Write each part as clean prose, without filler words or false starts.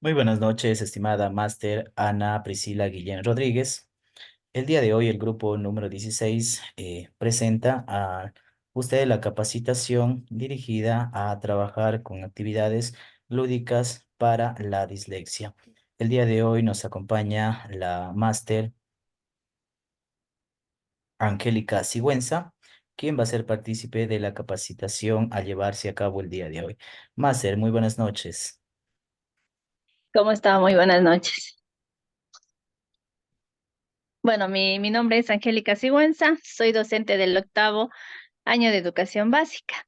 Muy buenas noches, estimada máster Ana Priscila Guillén Rodríguez. El día de hoy el grupo número 16 presenta a usted la capacitación dirigida a trabajar con actividades lúdicas para la dislexia. El día de hoy nos acompaña la máster Angélica Sigüenza, quien va a ser partícipe de la capacitación a llevarse a cabo el día de hoy. Máster, muy buenas noches. ¿Cómo está? Muy buenas noches. Bueno, mi nombre es Angélica Sigüenza, soy docente del octavo año de educación básica.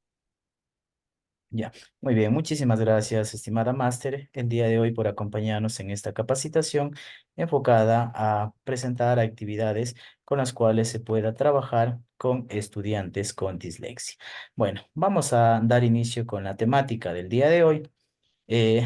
Ya, muy bien, muchísimas gracias, estimada máster, el día de hoy por acompañarnos en esta capacitación enfocada a presentar actividades con las cuales se pueda trabajar con estudiantes con dislexia. Bueno, vamos a dar inicio con la temática del día de hoy.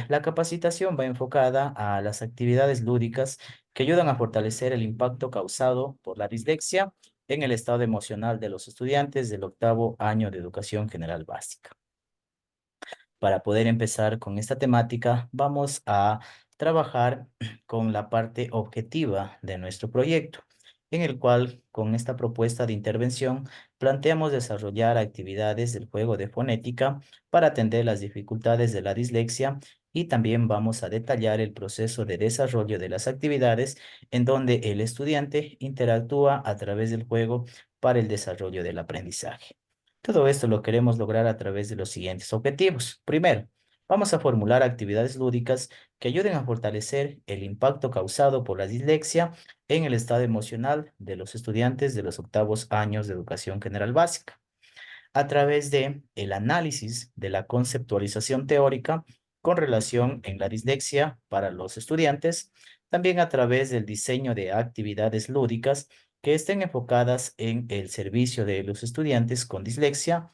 La capacitación va enfocada a las actividades lúdicas que ayudan a fortalecer el impacto causado por la dislexia en el estado emocional de los estudiantes del octavo año de educación general básica. Para poder empezar con esta temática, vamos a trabajar con la parte objetiva de nuestro proyecto, en el cual, con esta propuesta de intervención, planteamos desarrollar actividades del juego de fonética para atender las dificultades de la dislexia y también vamos a detallar el proceso de desarrollo de las actividades en donde el estudiante interactúa a través del juego para el desarrollo del aprendizaje. Todo esto lo queremos lograr a través de los siguientes objetivos. Primero, vamos a formular actividades lúdicas que ayuden a fortalecer el impacto causado por la dislexia en el estado emocional de los estudiantes de los octavos años de educación general básica a través de el análisis de la conceptualización teórica con relación en la dislexia para los estudiantes, también a través del diseño de actividades lúdicas que estén enfocadas en el servicio de los estudiantes con dislexia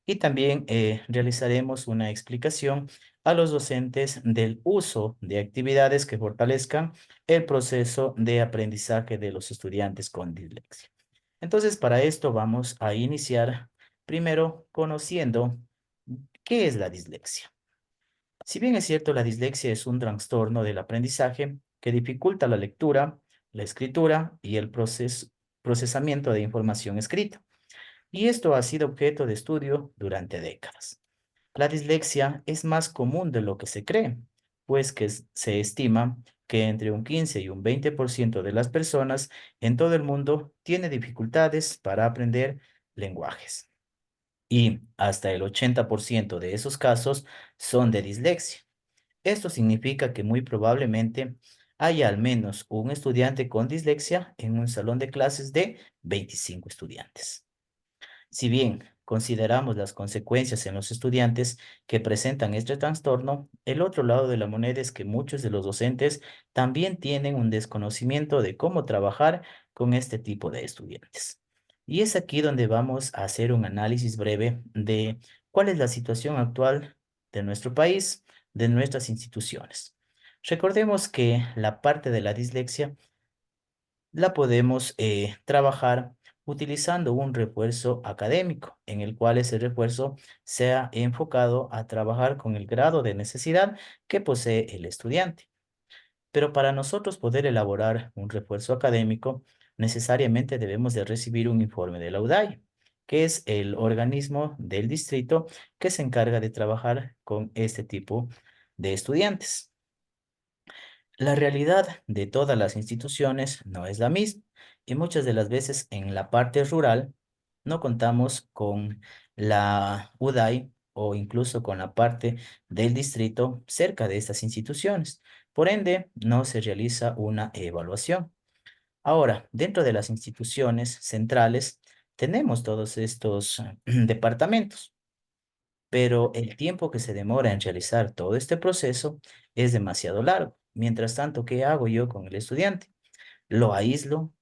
y también realizaremos una explicación a los docentes del uso de actividades que fortalezcan el proceso de aprendizaje de los estudiantes con dislexia. Entonces, para esto vamos a iniciar primero conociendo qué es la dislexia. Si bien es cierto, la dislexia es un trastorno del aprendizaje que dificulta la lectura, la escritura y el procesamiento de información escrita. Y esto ha sido objeto de estudio durante décadas. La dislexia es más común de lo que se cree, pues que se estima que entre un 15 y un 20% de las personas en todo el mundo tiene dificultades para aprender lenguajes. Y hasta el 80% de esos casos son de dislexia. Esto significa que muy probablemente haya al menos un estudiante con dislexia en un salón de clases de 25 estudiantes. Si bien consideramos las consecuencias en los estudiantes que presentan este trastorno, el otro lado de la moneda es que muchos de los docentes también tienen un desconocimiento de cómo trabajar con este tipo de estudiantes. Y es aquí donde vamos a hacer un análisis breve de cuál es la situación actual de nuestro país, de nuestras instituciones. Recordemos que la parte de la dislexia la podemos trabajar utilizando un refuerzo académico, en el cual ese refuerzo sea enfocado a trabajar con el grado de necesidad que posee el estudiante. Pero para nosotros poder elaborar un refuerzo académico, necesariamente debemos de recibir un informe de la UDAI, que es el organismo del distrito que se encarga de trabajar con este tipo de estudiantes. La realidad de todas las instituciones no es la misma y muchas de las veces en la parte rural no contamos con la UDAI o incluso con la parte del distrito cerca de estas instituciones. Por ende, no se realiza una evaluación. Ahora, dentro de las instituciones centrales tenemos todos estos departamentos, pero el tiempo que se demora en realizar todo este proceso es demasiado largo. Mientras tanto, ¿qué hago yo con el estudiante? Lo aíslo,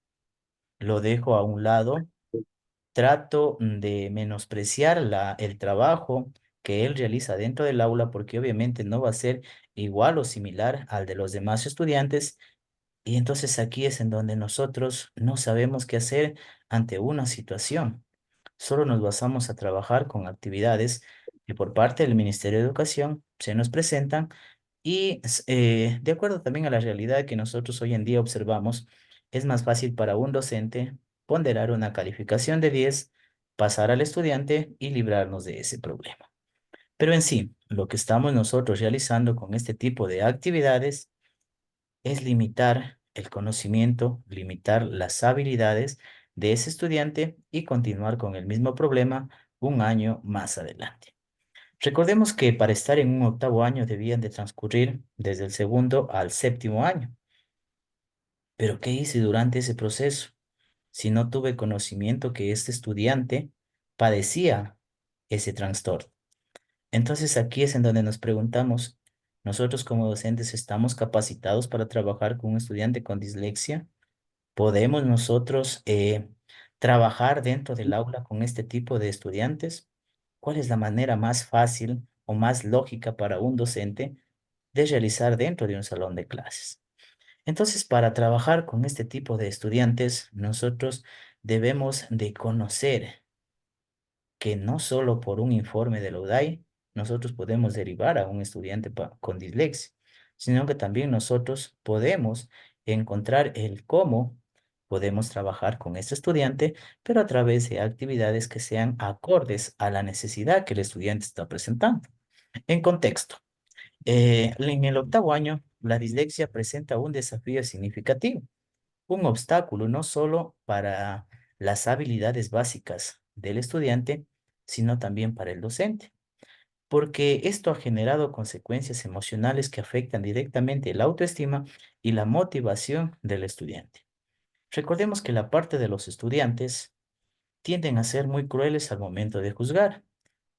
lo dejo a un lado, trato de menospreciar el trabajo que él realiza dentro del aula porque obviamente no va a ser igual o similar al de los demás estudiantes y entonces aquí es en donde nosotros no sabemos qué hacer ante una situación. Solo nos basamos a trabajar con actividades que por parte del Ministerio de Educación se nos presentan, Y de acuerdo también a la realidad que nosotros hoy en día observamos, es más fácil para un docente ponderar una calificación de 10, pasar al estudiante y librarnos de ese problema. Pero en sí, lo que estamos nosotros realizando con este tipo de actividades es limitar el conocimiento, limitar las habilidades de ese estudiante y continuar con el mismo problema un año más adelante. Recordemos que para estar en un octavo año debían de transcurrir desde el segundo al séptimo año. Pero ¿qué hice durante ese proceso? Si no tuve conocimiento que este estudiante padecía ese trastorno. Entonces aquí es en donde nos preguntamos, ¿nosotros como docentes estamos capacitados para trabajar con un estudiante con dislexia? ¿Podemos nosotros trabajar dentro del aula con este tipo de estudiantes? ¿Cuál es la manera más fácil o más lógica para un docente de realizar dentro de un salón de clases? Entonces, para trabajar con este tipo de estudiantes, nosotros debemos de conocer que no solo por un informe de la UDAI nosotros podemos derivar a un estudiante con dislexia, sino que también nosotros podemos encontrar el cómo podemos trabajar con este estudiante, pero a través de actividades que sean acordes a la necesidad que el estudiante está presentando. En contexto, en el octavo año, la dislexia presenta un desafío significativo, un obstáculo no solo para las habilidades básicas del estudiante, sino también para el docente, porque esto ha generado consecuencias emocionales que afectan directamente la autoestima y la motivación del estudiante. Recordemos que la parte de los estudiantes tienden a ser muy crueles al momento de juzgar,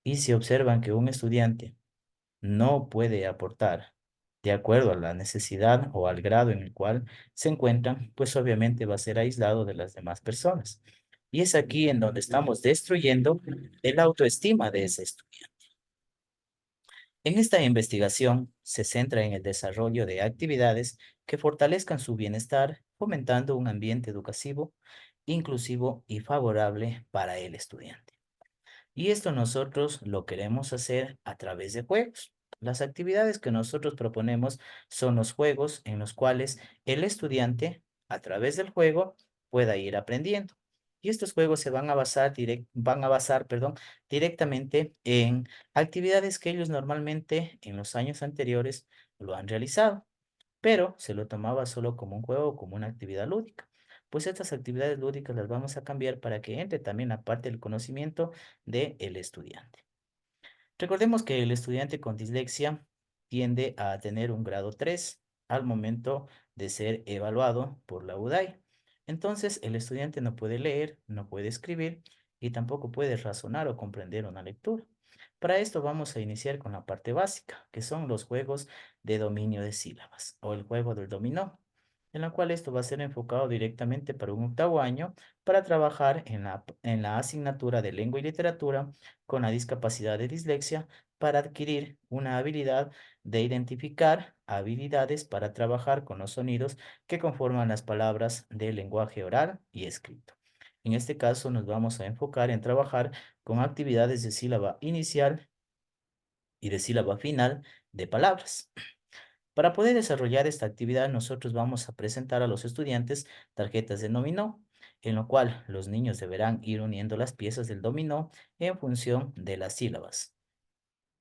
y si observan que un estudiante no puede aportar de acuerdo a la necesidad o al grado en el cual se encuentran, pues obviamente va a ser aislado de las demás personas. Y es aquí en donde estamos destruyendo el autoestima de ese estudiante. En esta investigación se centra en el desarrollo de actividades que fortalezcan su bienestar, fomentando un ambiente educativo, inclusivo y favorable para el estudiante. Y esto nosotros lo queremos hacer a través de juegos. Las actividades que nosotros proponemos son los juegos en los cuales el estudiante, a través del juego, pueda ir aprendiendo. Y estos juegos se van a basar, directamente en actividades que ellos normalmente en los años anteriores lo han realizado, pero se lo tomaba solo como un juego o como una actividad lúdica. Pues estas actividades lúdicas las vamos a cambiar para que entre también la parte del conocimiento del estudiante. Recordemos que el estudiante con dislexia tiende a tener un grado 3 al momento de ser evaluado por la UDAI. Entonces, el estudiante no puede leer, no puede escribir y tampoco puede razonar o comprender una lectura. Para esto vamos a iniciar con la parte básica, que son los juegos de dominio de sílabas o el juego del dominó, en la cual esto va a ser enfocado directamente para un octavo año para trabajar en la asignatura de lengua y literatura con la discapacidad de dislexia para adquirir una habilidad de identificar habilidades para trabajar con los sonidos que conforman las palabras del lenguaje oral y escrito. En este caso nos vamos a enfocar en trabajar con actividades de sílaba inicial y de sílaba final de palabras. Para poder desarrollar esta actividad, nosotros vamos a presentar a los estudiantes tarjetas de dominó, en lo cual los niños deberán ir uniendo las piezas del dominó en función de las sílabas,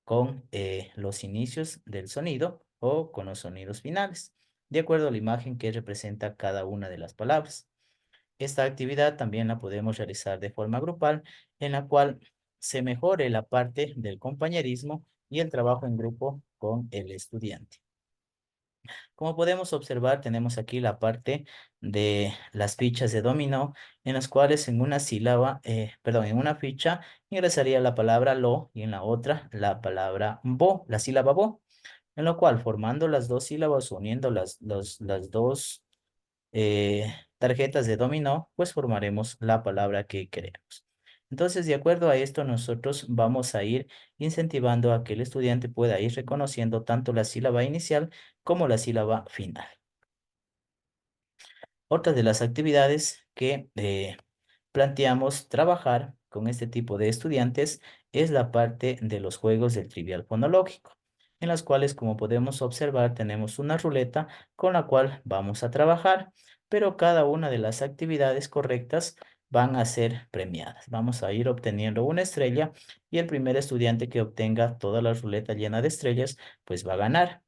con los inicios del sonido o con los sonidos finales, de acuerdo a la imagen que representa cada una de las palabras. Esta actividad también la podemos realizar de forma grupal, en la cual se mejore la parte del compañerismo y el trabajo en grupo con el estudiante. Como podemos observar, tenemos aquí la parte de las fichas de dominó, en las cuales en una sílaba, perdón, en una ficha ingresaría la palabra lo y en la otra la palabra bo, la sílaba bo, en lo cual formando las dos sílabas, uniendo las dos tarjetas de dominó, pues formaremos la palabra que queremos. Entonces, de acuerdo a esto, nosotros vamos a ir incentivando a que el estudiante pueda ir reconociendo tanto la sílaba inicial como la sílaba final. Otra de las actividades que planteamos trabajar con este tipo de estudiantes es la parte de los juegos del trivial fonológico. en las cuales, como podemos observar, tenemos una ruleta con la cual vamos a trabajar, pero cada una de las actividades correctas van a ser premiadas. Vamos a ir obteniendo una estrella y el primer estudiante que obtenga toda la ruleta llena de estrellas, pues va a ganar.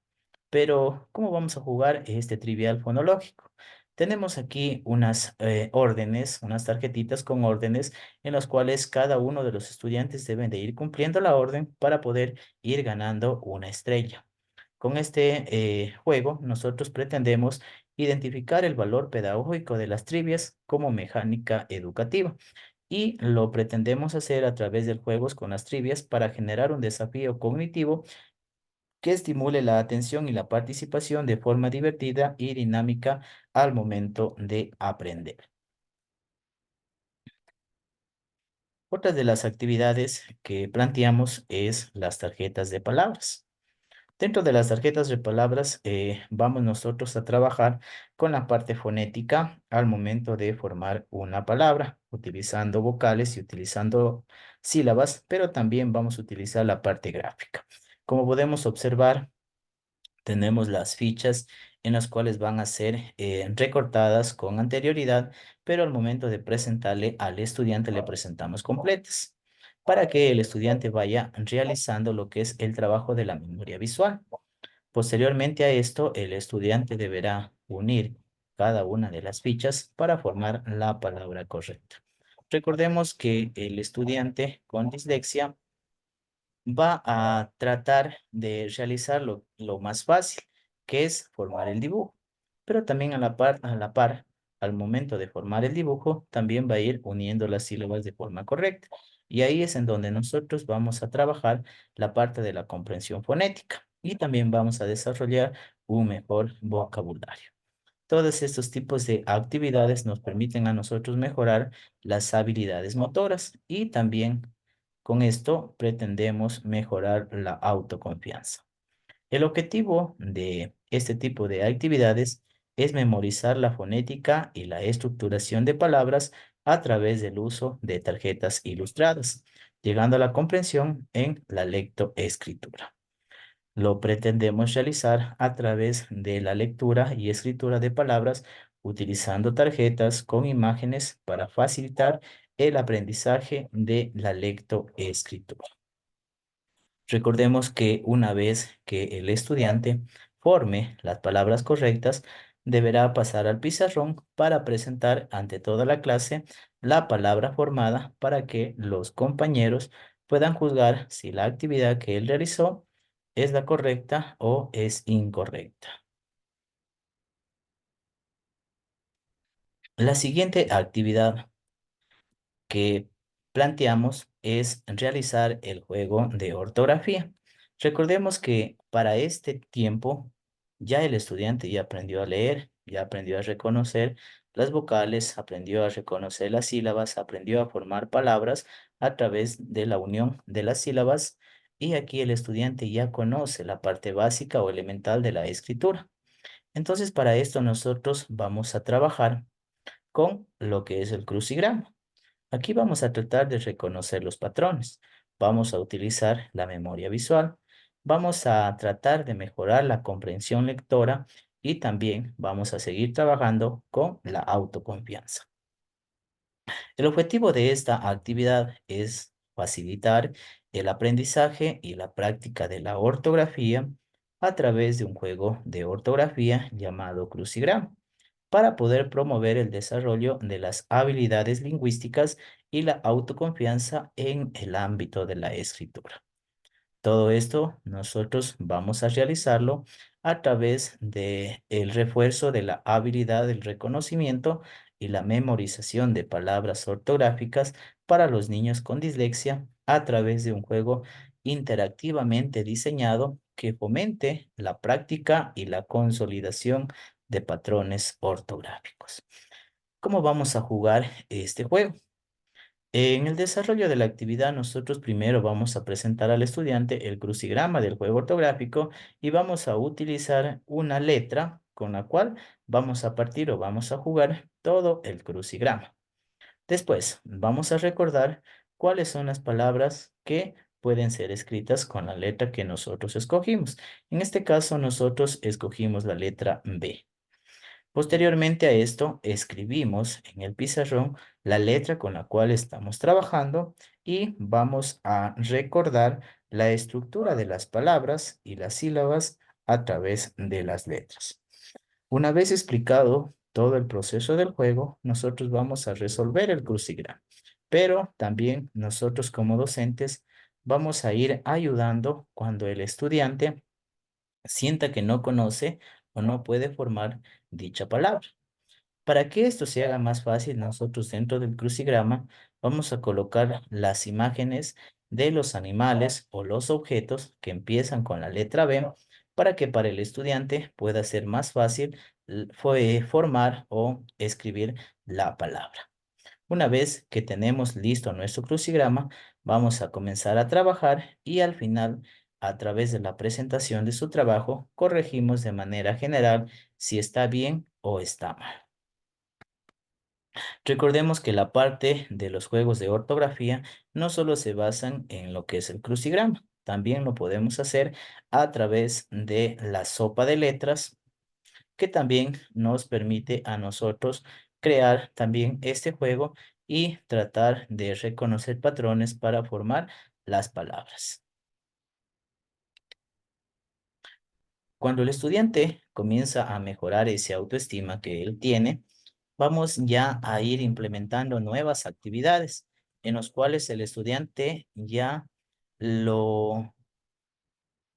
Pero, ¿cómo vamos a jugar este trivial fonológico? Tenemos aquí unas órdenes, unas tarjetitas con órdenes en las cuales cada uno de los estudiantes deben de ir cumpliendo la orden para poder ir ganando una estrella. Con este juego, nosotros pretendemos identificar el valor pedagógico de las trivias como mecánica educativa y lo pretendemos hacer a través de juegos con las trivias para generar un desafío cognitivo que estimule la atención y la participación de forma divertida y dinámica al momento de aprender. Otra de las actividades que planteamos es las tarjetas de palabras. Dentro de las tarjetas de palabras, vamos nosotros a trabajar con la parte fonética al momento de formar una palabra, utilizando vocales y utilizando sílabas, pero también vamos a utilizar la parte gráfica. Como podemos observar, tenemos las fichas en las cuales van a ser recortadas con anterioridad, pero al momento de presentarle al estudiante le presentamos completas para que el estudiante vaya realizando lo que es el trabajo de la memoria visual. Posteriormente a esto, el estudiante deberá unir cada una de las fichas para formar la palabra correcta. Recordemos que el estudiante con dislexia va a tratar de realizar lo más fácil, que es formar el dibujo. Pero también a la par, al momento de formar el dibujo, también va a ir uniendo las sílabas de forma correcta. Y ahí es en donde nosotros vamos a trabajar la parte de la comprensión fonética y también vamos a desarrollar un mejor vocabulario. Todos estos tipos de actividades nos permiten a nosotros mejorar las habilidades motoras y también con esto pretendemos mejorar la autoconfianza. El objetivo de este tipo de actividades es memorizar la fonética y la estructuración de palabras a través del uso de tarjetas ilustradas, llegando a la comprensión en la lectoescritura. Lo pretendemos realizar a través de la lectura y escritura de palabras utilizando tarjetas con imágenes para facilitar el aprendizaje de la lectoescritura. Recordemos que una vez que el estudiante forme las palabras correctas, deberá pasar al pizarrón para presentar ante toda la clase la palabra formada para que los compañeros puedan juzgar si la actividad que él realizó es la correcta o es incorrecta. La siguiente actividad que planteamos es realizar el juego de ortografía. Recordemos que para este tiempo ya el estudiante ya aprendió a leer, ya aprendió a reconocer las vocales, aprendió a reconocer las sílabas, aprendió a formar palabras a través de la unión de las sílabas y aquí el estudiante ya conoce la parte básica o elemental de la escritura. Entonces, para esto nosotros vamos a trabajar con lo que es el crucigrama. Aquí vamos a tratar de reconocer los patrones. Vamos a utilizar la memoria visual. Vamos a tratar de mejorar la comprensión lectora y también vamos a seguir trabajando con la autoconfianza. El objetivo de esta actividad es facilitar el aprendizaje y la práctica de la ortografía a través de un juego de ortografía llamado crucigrama para poder promover el desarrollo de las habilidades lingüísticas y la autoconfianza en el ámbito de la escritura. Todo esto nosotros vamos a realizarlo a través de el refuerzo de la habilidad del reconocimiento y la memorización de palabras ortográficas para los niños con dislexia a través de un juego interactivamente diseñado que fomente la práctica y la consolidación de patrones ortográficos. ¿Cómo vamos a jugar este juego? En el desarrollo de la actividad, nosotros primero vamos a presentar al estudiante el crucigrama del juego ortográfico y vamos a utilizar una letra con la cual vamos a partir o vamos a jugar todo el crucigrama. Después, vamos a recordar cuáles son las palabras que pueden ser escritas con la letra que nosotros escogimos. En este caso, nosotros escogimos la letra B. Posteriormente a esto, escribimos en el pizarrón la letra con la cual estamos trabajando y vamos a recordar la estructura de las palabras y las sílabas a través de las letras. Una vez explicado todo el proceso del juego, nosotros vamos a resolver el crucigrama, pero también nosotros como docentes vamos a ir ayudando cuando el estudiante sienta que no conoce o no puede formar dicha palabra. Para que esto se haga más fácil, nosotros dentro del crucigrama vamos a colocar las imágenes de los animales o los objetos que empiezan con la letra B para que para el estudiante pueda ser más fácil formar o escribir la palabra. Una vez que tenemos listo nuestro crucigrama, vamos a comenzar a trabajar y al final, a través de la presentación de su trabajo, corregimos de manera general si está bien o está mal. Recordemos que la parte de los juegos de ortografía no solo se basan en lo que es el crucigrama, también lo podemos hacer a través de la sopa de letras, que también nos permite a nosotros crear también este juego y tratar de reconocer patrones para formar las palabras. Cuando el estudiante comienza a mejorar esa autoestima que él tiene, vamos ya a ir implementando nuevas actividades en los cuales el estudiante lo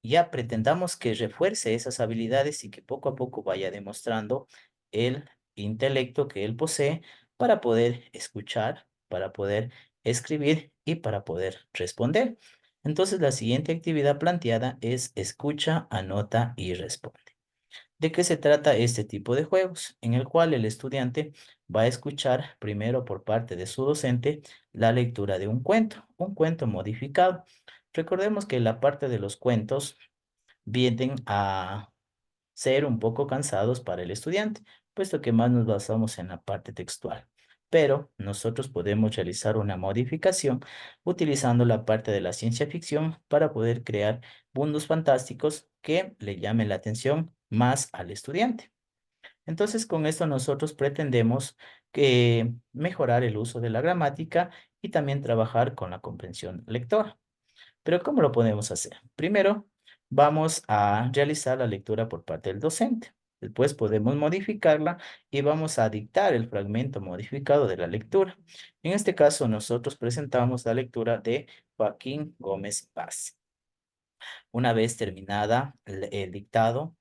ya pretendamos que refuerce esas habilidades y que poco a poco vaya demostrando el intelecto que él posee para poder escuchar, para poder escribir y para poder responder. Entonces, la siguiente actividad planteada es escucha, anota y responde. ¿De qué se trata este tipo de juegos? En el cual el estudiante va a escuchar primero por parte de su docente la lectura de un cuento modificado. Recordemos que la parte de los cuentos vienen a ser un poco cansados para el estudiante, puesto que más nos basamos en la parte textual. Pero nosotros podemos realizar una modificación utilizando la parte de la ciencia ficción para poder crear mundos fantásticos que le llamen la atención más al estudiante. Entonces, con esto nosotros pretendemos mejorar el uso de la gramática y también trabajar con la comprensión lectora. Pero ¿cómo lo podemos hacer? Primero, vamos a realizar la lectura por parte del docente. Después podemos modificarla y vamos a dictar el fragmento modificado de la lectura. En este caso, nosotros presentamos la lectura de Joaquín Gómez Paz. Una vez terminada el dictado,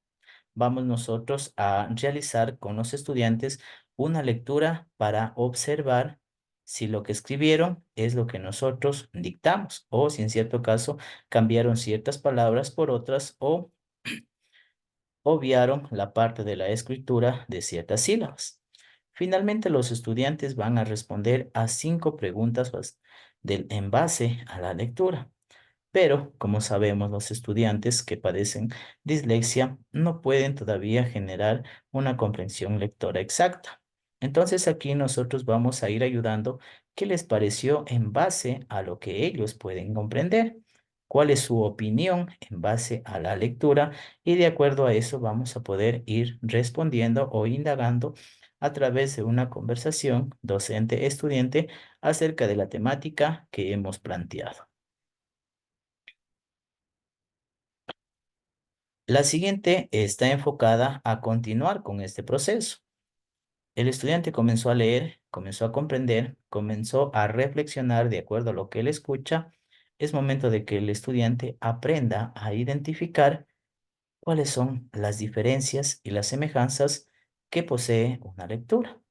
vamos nosotros a realizar con los estudiantes una lectura para observar si lo que escribieron es lo que nosotros dictamos o si en cierto caso cambiaron ciertas palabras por otras o obviaron la parte de la escritura de ciertas sílabas. Finalmente, los estudiantes van a responder a 5 preguntas en base a la lectura. Pero, como sabemos, los estudiantes que padecen dislexia no pueden todavía generar una comprensión lectora exacta. Entonces aquí nosotros vamos a ir ayudando qué les pareció en base a lo que ellos pueden comprender, cuál es su opinión en base a la lectura y de acuerdo a eso vamos a poder ir respondiendo o indagando a través de una conversación docente-estudiante acerca de la temática que hemos planteado. La siguiente está enfocada a continuar con este proceso. El estudiante comenzó a leer, comenzó a comprender, comenzó a reflexionar de acuerdo a lo que él escucha. Es momento de que el estudiante aprenda a identificar cuáles son las diferencias y las semejanzas que posee una lectura.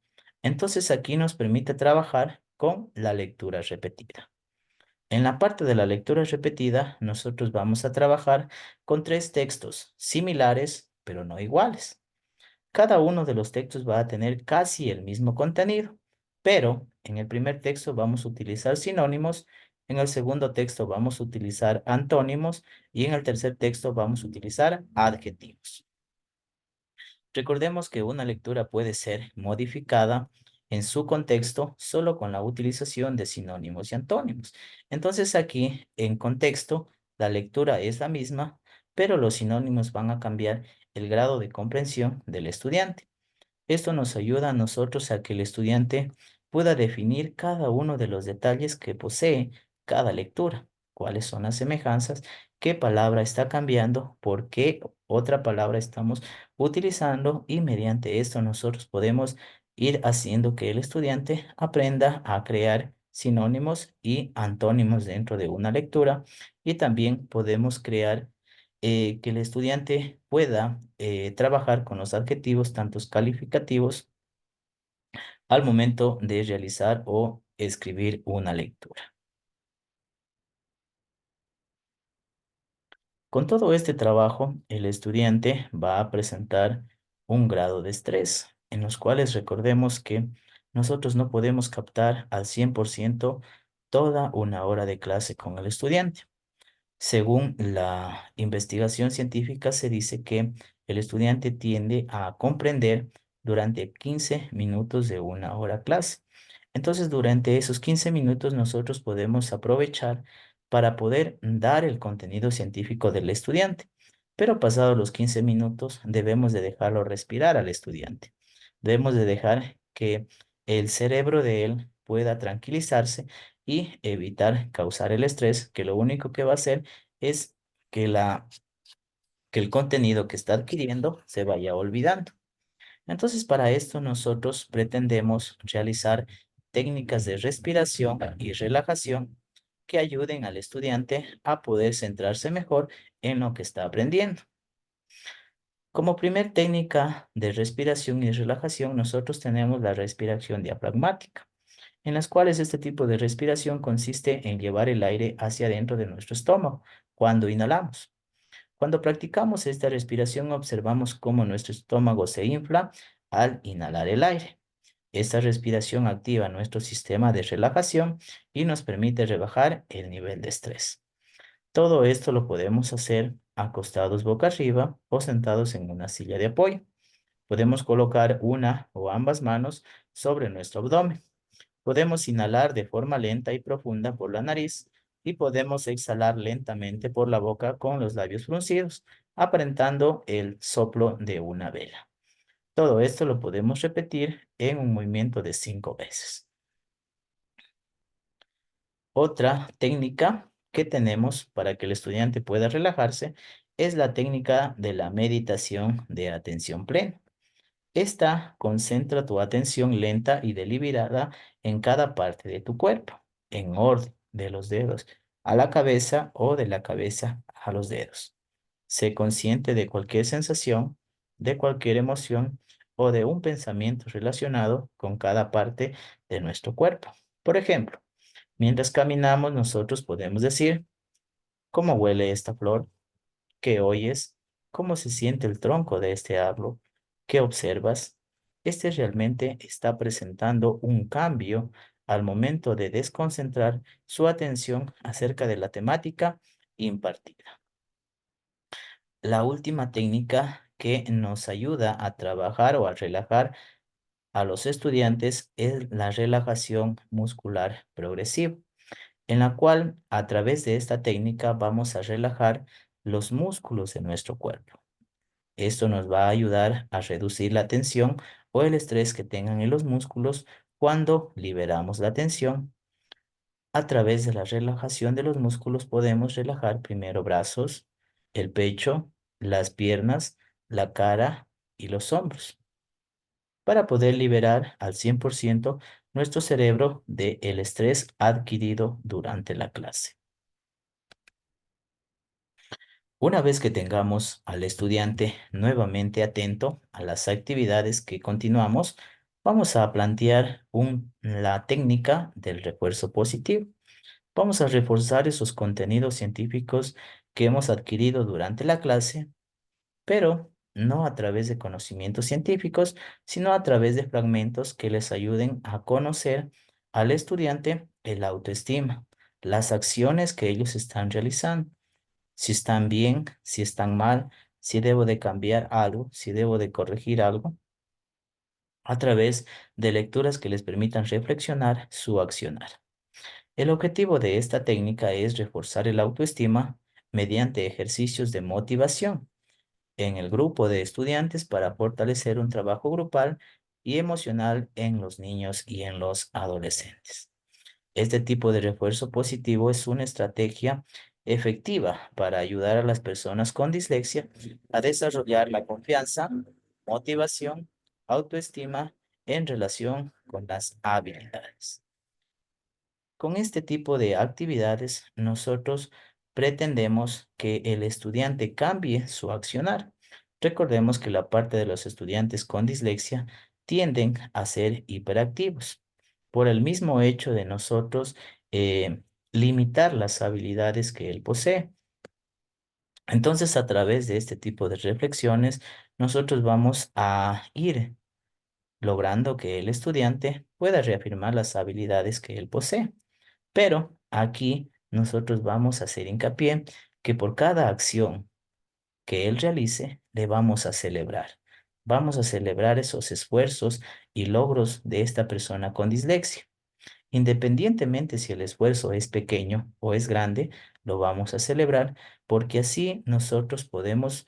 Entonces aquí nos permite trabajar con la lectura repetida. En la parte de la lectura repetida, nosotros vamos a trabajar con 3 textos similares, pero no iguales. Cada uno de los textos va a tener casi el mismo contenido, pero en el primer texto vamos a utilizar sinónimos, en el segundo texto vamos a utilizar antónimos y en el tercer texto vamos a utilizar adjetivos. Recordemos que una lectura puede ser modificada en su contexto solo con la utilización de sinónimos y antónimos. Entonces aquí en contexto la lectura es la misma, pero los sinónimos van a cambiar el grado de comprensión del estudiante. Esto nos ayuda a nosotros a que el estudiante pueda definir cada uno de los detalles que posee cada lectura, cuáles son las semejanzas, qué palabra está cambiando, por qué otra palabra estamos utilizando y mediante esto nosotros podemos ir haciendo que el estudiante aprenda a crear sinónimos y antónimos dentro de una lectura y también podemos crear que el estudiante pueda trabajar con los adjetivos, tantos calificativos, al momento de realizar o escribir una lectura. Con todo este trabajo, el estudiante va a presentar un grado de estrés, en los cuales recordemos que nosotros no podemos captar al 100% toda una hora de clase con el estudiante. Según la investigación científica, se dice que el estudiante tiende a comprender durante 15 minutos de una hora clase. Entonces, durante esos 15 minutos nosotros podemos aprovechar para poder dar el contenido científico del estudiante. Pero pasados los 15 minutos debemos de dejarlo respirar al estudiante. Debemos de dejar que el cerebro de él pueda tranquilizarse y evitar causar el estrés, que lo único que va a hacer es que, que el contenido que está adquiriendo se vaya olvidando. Entonces, para esto nosotros pretendemos realizar técnicas de respiración y relajación que ayuden al estudiante a poder centrarse mejor en lo que está aprendiendo. Como primer técnica de respiración y relajación, nosotros tenemos la respiración diafragmática, en las cuales este tipo de respiración consiste en llevar el aire hacia adentro de nuestro estómago cuando inhalamos. Cuando practicamos esta respiración, observamos cómo nuestro estómago se infla al inhalar el aire. Esta respiración activa nuestro sistema de relajación y nos permite rebajar el nivel de estrés. Todo esto lo podemos hacer acostados boca arriba o sentados en una silla de apoyo. Podemos colocar una o ambas manos sobre nuestro abdomen. Podemos inhalar de forma lenta y profunda por la nariz y podemos exhalar lentamente por la boca con los labios fruncidos, aparentando el soplo de una vela. Todo esto lo podemos repetir en un movimiento de 5 veces. Otra técnica que tenemos para que el estudiante pueda relajarse es la técnica de la meditación de atención plena. Esta concentra tu atención lenta y deliberada en cada parte de tu cuerpo, en orden de los dedos a la cabeza o de la cabeza a los dedos. Sé consciente de cualquier sensación, de cualquier emoción o de un pensamiento relacionado con cada parte de nuestro cuerpo. Por ejemplo, mientras caminamos, nosotros podemos decir, ¿cómo huele esta flor? ¿Qué oyes? ¿Cómo se siente el tronco de este árbol? ¿Qué observas? Este realmente está presentando un cambio al momento de desconcentrar su atención acerca de la temática impartida. La última técnica que nos ayuda a trabajar o a relajar a los estudiantes es la relajación muscular progresiva, en la cual a través de esta técnica vamos a relajar los músculos de nuestro cuerpo. Esto nos va a ayudar a reducir la tensión o el estrés que tengan en los músculos cuando liberamos la tensión. A través de la relajación de los músculos podemos relajar primero brazos, el pecho, las piernas, la cara y los hombros para poder liberar al 100% nuestro cerebro del estrés adquirido durante la clase. Una vez que tengamos al estudiante nuevamente atento a las actividades que continuamos, vamos a plantear la técnica del refuerzo positivo. Vamos a reforzar esos contenidos científicos que hemos adquirido durante la clase, pero no a través de conocimientos científicos, sino a través de fragmentos que les ayuden a conocer al estudiante el autoestima, las acciones que ellos están realizando, si están bien, si están mal, si debo de cambiar algo, si debo de corregir algo. a través de lecturas que les permitan reflexionar su accionar. El objetivo de esta técnica es reforzar el autoestima mediante ejercicios de motivación en el grupo de estudiantes para fortalecer un trabajo grupal y emocional en los niños y en los adolescentes. Este tipo de refuerzo positivo es una estrategia efectiva para ayudar a las personas con dislexia a desarrollar la confianza, motivación, autoestima en relación con las habilidades. Con este tipo de actividades, nosotros pretendemos que el estudiante cambie su accionar. Recordemos que la parte de los estudiantes con dislexia tienden a ser hiperactivos por el mismo hecho de nosotros limitar las habilidades que él posee. Entonces, a través de este tipo de reflexiones, nosotros vamos a ir logrando que el estudiante pueda reafirmar las habilidades que él posee. Pero aquí nosotros vamos a hacer hincapié que por cada acción que él realice, le vamos a celebrar. Vamos a celebrar esos esfuerzos y logros de esta persona con dislexia. Independientemente si el esfuerzo es pequeño o es grande, lo vamos a celebrar porque así nosotros podemos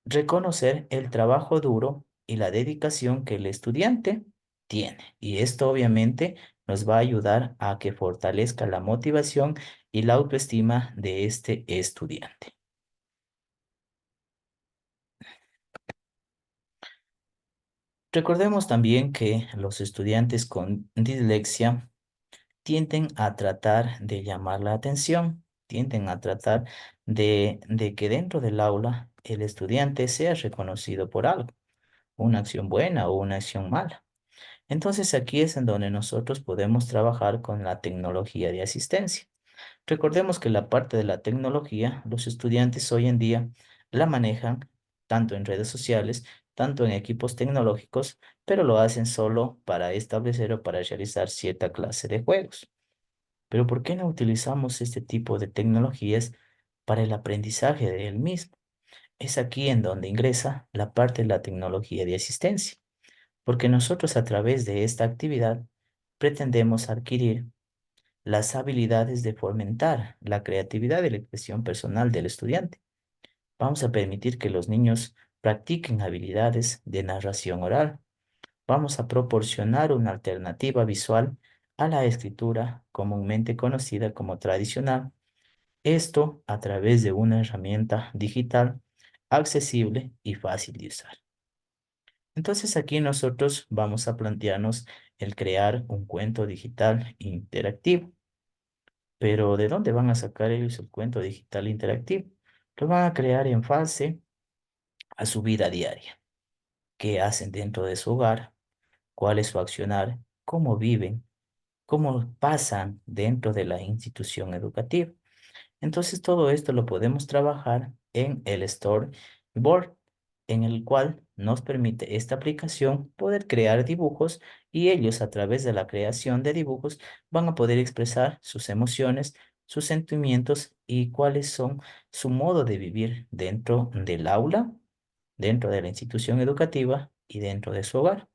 reconocer el trabajo duro y la dedicación que el estudiante tiene. Y esto obviamente nos va a ayudar a que fortalezca la motivación y la autoestima de este estudiante. Recordemos también que los estudiantes con dislexia tienden a tratar de llamar la atención, tienden a tratar de que dentro del aula el estudiante sea reconocido por algo, una acción buena o una acción mala. Entonces aquí es en donde nosotros podemos trabajar con la tecnología de asistencia. Recordemos que la parte de la tecnología, los estudiantes hoy en día la manejan tanto en redes sociales, tanto en equipos tecnológicos, pero lo hacen solo para establecer o para realizar cierta clase de juegos. Pero ¿por qué no utilizamos este tipo de tecnologías para el aprendizaje de él mismo? Es aquí en donde ingresa la parte de la tecnología de asistencia, porque nosotros a través de esta actividad pretendemos adquirir las habilidades de fomentar la creatividad y la expresión personal del estudiante. Vamos a permitir que los niños practiquen habilidades de narración oral. Vamos a proporcionar una alternativa visual a la escritura comúnmente conocida como tradicional. Esto a través de una herramienta digital accesible y fácil de usar. Entonces aquí nosotros vamos a plantearnos el crear un cuento digital interactivo. Pero ¿de dónde van a sacar ellos el cuento digital interactivo? Lo van a crear en base a su vida diaria. ¿Qué hacen dentro de su hogar? ¿Cuál es su accionar? ¿Cómo viven? ¿Cómo pasan dentro de la institución educativa? Entonces todo esto lo podemos trabajar en el Storyboard, en el cual nos permite esta aplicación poder crear dibujos y ellos a través de la creación de dibujos van a poder expresar sus emociones, sus sentimientos y cuáles son su modo de vivir dentro del aula, dentro de la institución educativa y dentro de su hogar.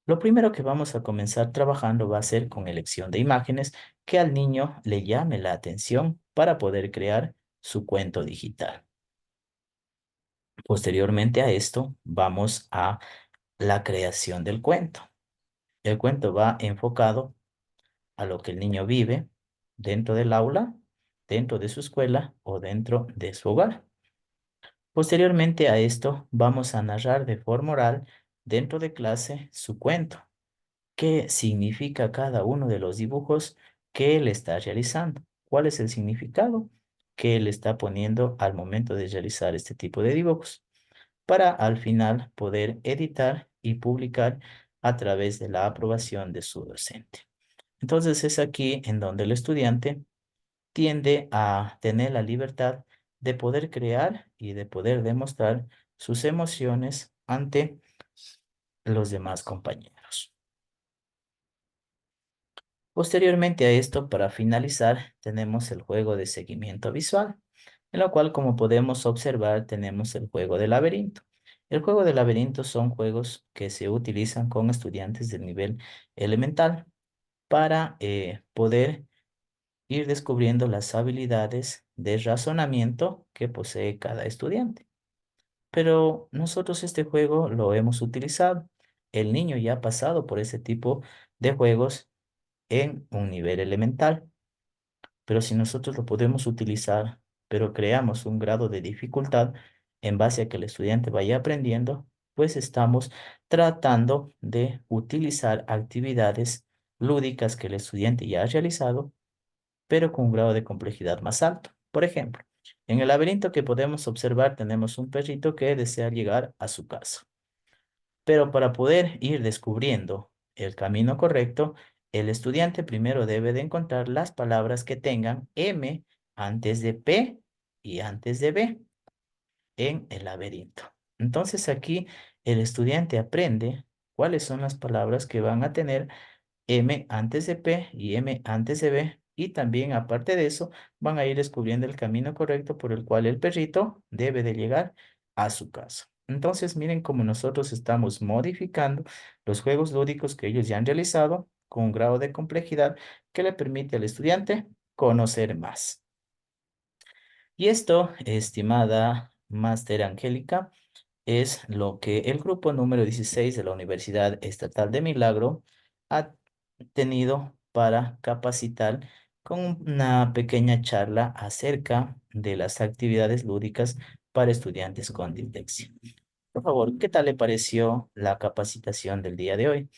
Lo primero que vamos a comenzar trabajando va a ser con elección de imágenes que al niño le llame la atención para poder crear su cuento digital. Posteriormente a esto, vamos a la creación del cuento. El cuento va enfocado a lo que el niño vive dentro del aula, dentro de su escuela o dentro de su hogar. Posteriormente a esto, vamos a narrar de forma oral dentro de clase su cuento. ¿Qué significa cada uno de los dibujos que él está realizando? ¿Cuál es el significado que él está poniendo al momento de realizar este tipo de dibujos? Para al final poder editar y publicar a través de la aprobación de su docente. Entonces es aquí en donde el estudiante tiende a tener la libertad de poder crear y de poder demostrar sus emociones ante los demás compañeros. Posteriormente a esto, para finalizar, tenemos el juego de seguimiento visual, en lo cual, como podemos observar, tenemos el juego de laberinto. El juego de laberinto son juegos que se utilizan con estudiantes del nivel elemental para poder ir descubriendo las habilidades de razonamiento que posee cada estudiante. Pero nosotros este juego lo hemos utilizado. El niño ya ha pasado por ese tipo de juegos en un nivel elemental. Pero si nosotros lo podemos utilizar, pero creamos un grado de dificultad en base a que el estudiante vaya aprendiendo, pues estamos tratando de utilizar actividades lúdicas que el estudiante ya ha realizado, pero con un grado de complejidad más alto. Por ejemplo, en el laberinto que podemos observar tenemos un perrito que desea llegar a su casa. Pero para poder ir descubriendo el camino correcto, el estudiante primero debe de encontrar las palabras que tengan M antes de P y antes de B en el laberinto. Entonces aquí el estudiante aprende cuáles son las palabras que van a tener M antes de P y M antes de B. Y también, aparte de eso, van a ir descubriendo el camino correcto por el cual el perrito debe de llegar a su casa. Entonces, miren cómo nosotros estamos modificando los juegos lúdicos que ellos ya han realizado con un grado de complejidad que le permite al estudiante conocer más. Y esto, estimada Máster Angélica, es lo que el grupo número 16 de la Universidad Estatal de Milagro ha tenido para capacitar con una pequeña charla acerca de las actividades lúdicas para estudiantes con dislexia. Por favor, ¿qué tal le pareció la capacitación del día de hoy?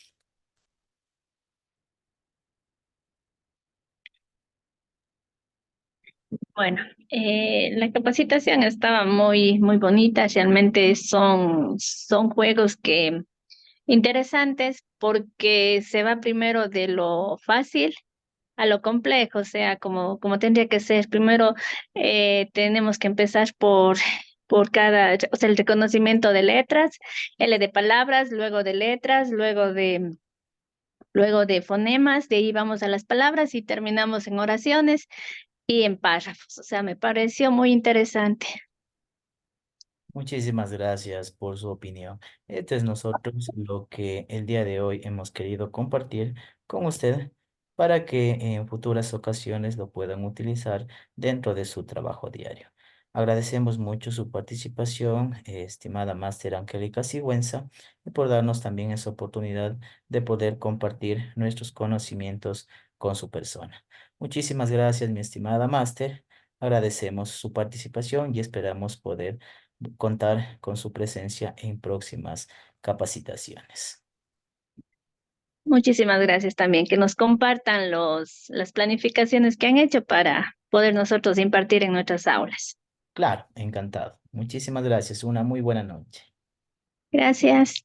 Bueno, la capacitación estaba muy bonita. Realmente son juegos que interesantes porque se va primero de lo fácil a lo complejo, o sea, como tendría que ser. Primero tenemos que empezar por cada, o sea, el reconocimiento de letras, L de palabras, luego de letras, luego de fonemas, de ahí vamos a las palabras y terminamos en oraciones y en párrafos. O sea, me pareció muy interesante. Muchísimas gracias por su opinión. Este es nosotros lo que el día de hoy hemos querido compartir con usted para que en futuras ocasiones lo puedan utilizar dentro de su trabajo diario. Agradecemos mucho su participación, estimada Máster Angélica Sigüenza, y por darnos también esa oportunidad de poder compartir nuestros conocimientos con su persona. Muchísimas gracias, mi estimada Máster. Agradecemos su participación y esperamos poder contar con su presencia en próximas capacitaciones. Muchísimas gracias también, que nos compartan las planificaciones que han hecho para poder nosotros impartir en nuestras aulas. Claro, encantado. Muchísimas gracias. Una muy buena noche. Gracias.